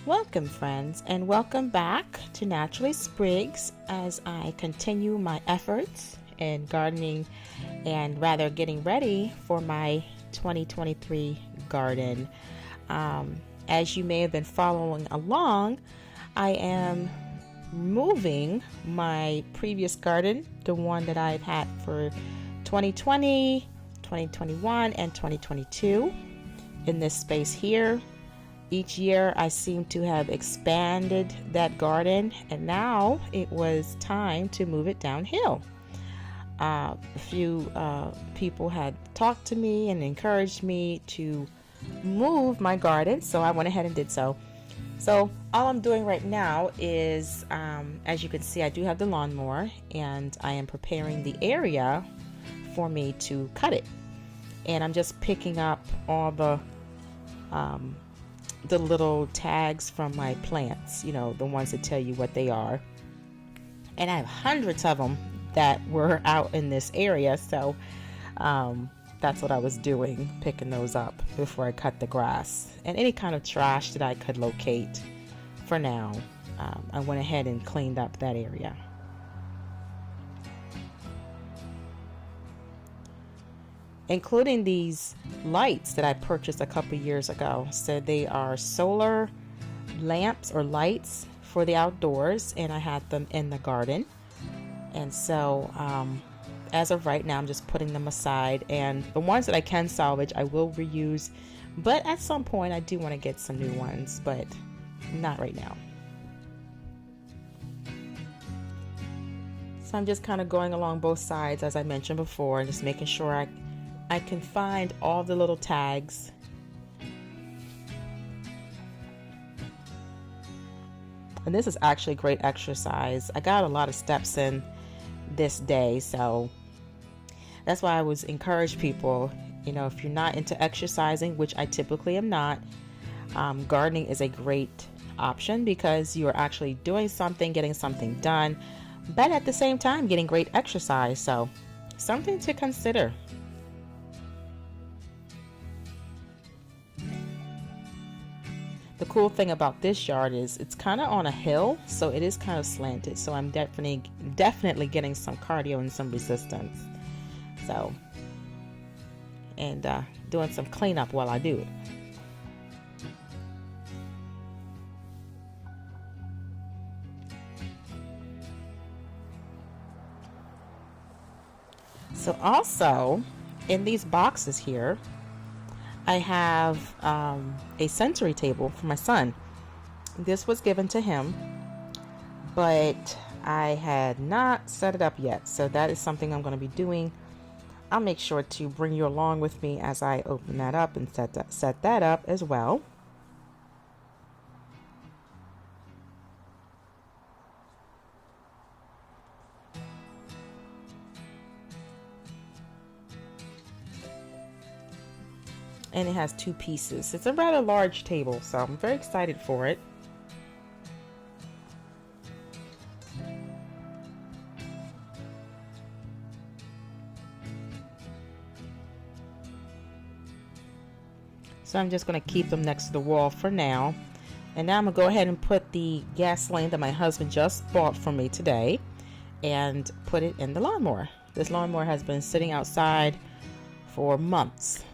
Welcome, friends, and welcome back to Naturally Sprigs as I continue my efforts in gardening and rather getting ready for my 2023 garden. As you may have been following along, I am moving my previous garden, the one that I've had for 2020, 2021, and 2022, in this space here. Each year I seem to have expanded that garden, and now it was time to move it downhill. A few people had talked to me and encouraged me to move my garden, so I went ahead and did so. So all I'm doing right now is, as you can see, I do have the lawnmower, and I am preparing the area for me to cut it. And I'm just picking up all the little tags from my plants, the ones that tell you what they are. And I have hundreds of them that were out in this area, so that's what I was doing, picking those up before I cut the grass. And any kind of trash that I could locate for now, I went ahead and cleaned up that area. Including these lights that I purchased a couple years ago. So they are solar lamps or lights for the outdoors, and I had them in the garden. And so as of right now, I'm just putting them aside, and the ones that I can salvage I will reuse, but at some point I do want to get some new ones, but not right now. So I'm just kind of going along both sides, as I mentioned before, and just making sure I can find all the little tags. And this is actually great exercise. I got a lot of steps in this day, so that's why I was encourage people, if you're not into exercising, which I typically am not, gardening is a great option because you are actually doing something, getting something done, but at the same time getting great exercise. So something to consider. The cool thing about this yard is it's kind of on a hill, so it is kind of slanted. So I'm definitely getting some cardio and some resistance. So, and doing some cleanup while I do it. So also in these boxes here, I have a sensory table for my son. This was given to him, but I had not set it up yet. So that is something I'm going to be doing. I'll make sure to bring you along with me as I open that up and set that up as well. And it has two pieces. It's a rather large table, so I'm very excited for it. So I'm just going to keep them next to the wall for now. And now I'm going to go ahead and put the gasoline that my husband just bought for me today and put it in the lawnmower. This lawnmower has been sitting outside for months.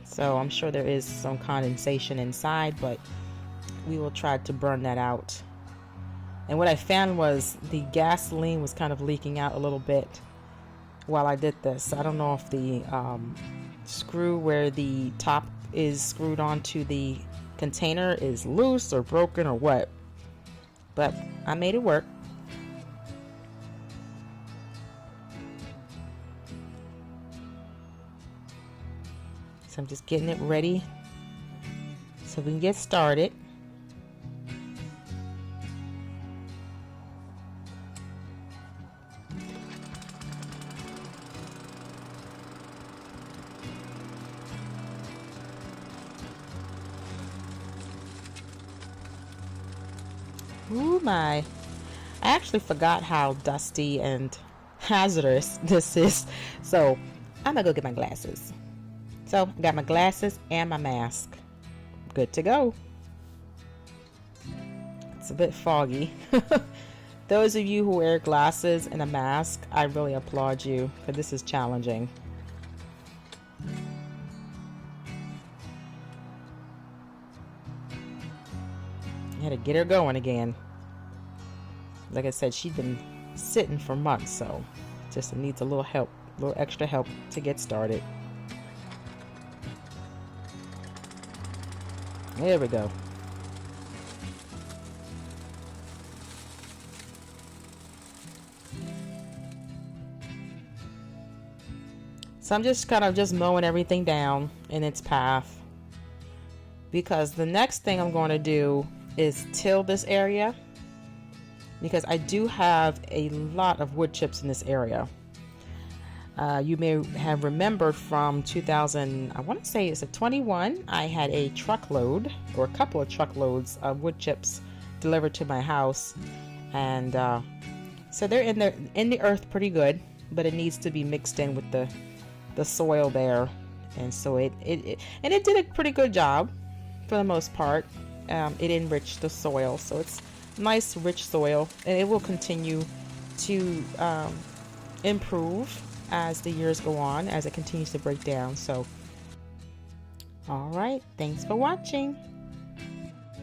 So I'm sure there is some condensation inside, but we will try to burn that out. And what I found was the gasoline was kind of leaking out a little bit while I did this. I don't know if the screw where the top is screwed onto the container is loose or broken or what, but I made it work. So I'm just getting it ready so we can get started. Ooh my. I actually forgot how dusty and hazardous this is. So I'm gonna go get my glasses. So I got my glasses and my mask. Good to go. It's a bit foggy. Those of you who wear glasses and a mask, I really applaud you, because this is challenging. I had to get her going again. Like I said, she'd been sitting for months, so just needs a little help, a little extra help to get started. There we go. So I'm just kind of just mowing everything down in its path, because the next thing I'm going to do is till this area, because I do have a lot of wood chips in this area. You may have remembered from 2000, I want to say it's a 21, I had a truckload or a couple of truckloads of wood chips delivered to my house, and so they're in the earth pretty good, but it needs to be mixed in with the soil there, and so it did a pretty good job for the most part. It enriched the soil, so it's nice rich soil, and it will continue to improve as the years go on, as it continues to break down. So all right, thanks for watching.